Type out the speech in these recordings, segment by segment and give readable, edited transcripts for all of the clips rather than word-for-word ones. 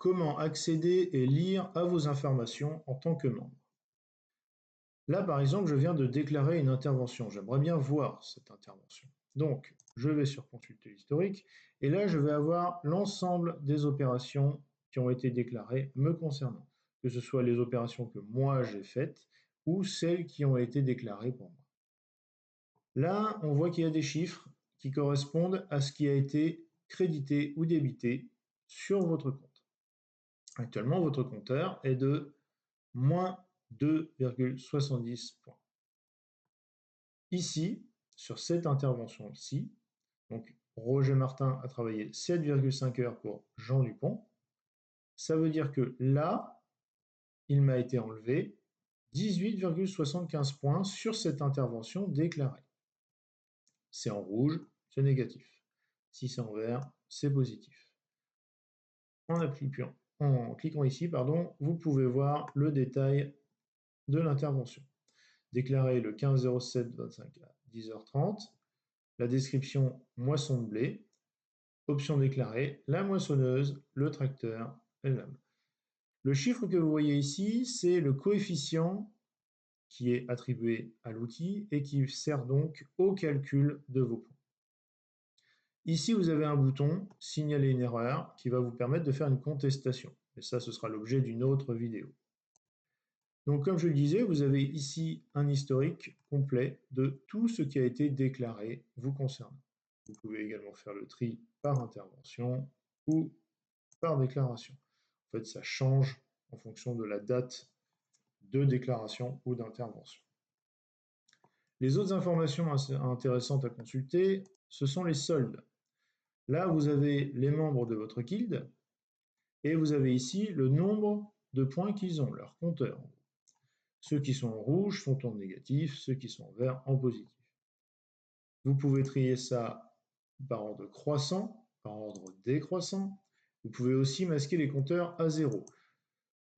comment accéder et lire à vos informations en tant que membre. Là, par exemple, je viens de déclarer une intervention. J'aimerais bien voir cette intervention. Donc, je vais sur Consulter l'historique et là, je vais avoir l'ensemble des opérations qui ont été déclarées me concernant, que ce soit les opérations que moi j'ai faites ou celles qui ont été déclarées pour moi. Là, on voit qu'il y a des chiffres qui correspondent à ce qui a été crédité ou débité sur votre compte. Actuellement, votre compteur est de moins 2,70 points. Ici, sur cette intervention-ci, donc Roger Martin a travaillé 7,5 heures pour Jean Dupont. Ça veut dire que là, il m'a été enlevé 18,75 points sur cette intervention déclarée. C'est en rouge, c'est négatif. Si c'est en vert, c'est positif. En cliquant ici, vous pouvez voir le détail de l'intervention. Déclaré le 15/07/25 à 10h30. La description moisson de blé. Option déclarée, la moissonneuse, le tracteur et l'âme. Le chiffre que vous voyez ici, c'est le coefficient qui est attribué à l'outil et qui sert donc au calcul de vos points. Ici, vous avez un bouton « Signaler une erreur » qui va vous permettre de faire une contestation. Et ça, ce sera l'objet d'une autre vidéo. Donc, comme je le disais, vous avez ici un historique complet de tout ce qui a été déclaré vous concernant. Vous pouvez également faire le tri par intervention ou par déclaration. En fait, ça change en fonction de la date de déclaration ou d'intervention. Les autres informations intéressantes à consulter, ce sont les soldes. Là, vous avez les membres de votre guilde et vous avez ici le nombre de points qu'ils ont, leur compteur. Ceux qui sont en rouge sont en négatif, ceux qui sont en vert en positif. Vous pouvez trier ça par ordre croissant, par ordre décroissant. Vous pouvez aussi masquer les compteurs à 0.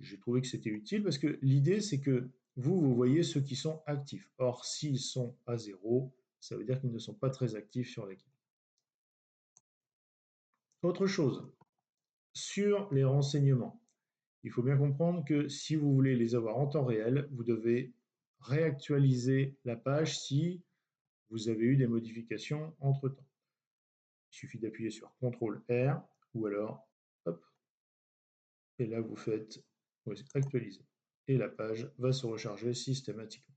J'ai trouvé que c'était utile parce que l'idée, c'est que vous voyez ceux qui sont actifs. Or, s'ils sont à 0, ça veut dire qu'ils ne sont pas très actifs sur la guilde. Autre chose, sur les renseignements, il faut bien comprendre que si vous voulez les avoir en temps réel, vous devez réactualiser la page si vous avez eu des modifications entre-temps. Il suffit d'appuyer sur CTRL-R ou alors, hop, et là vous faites actualiser. Et la page va se recharger systématiquement.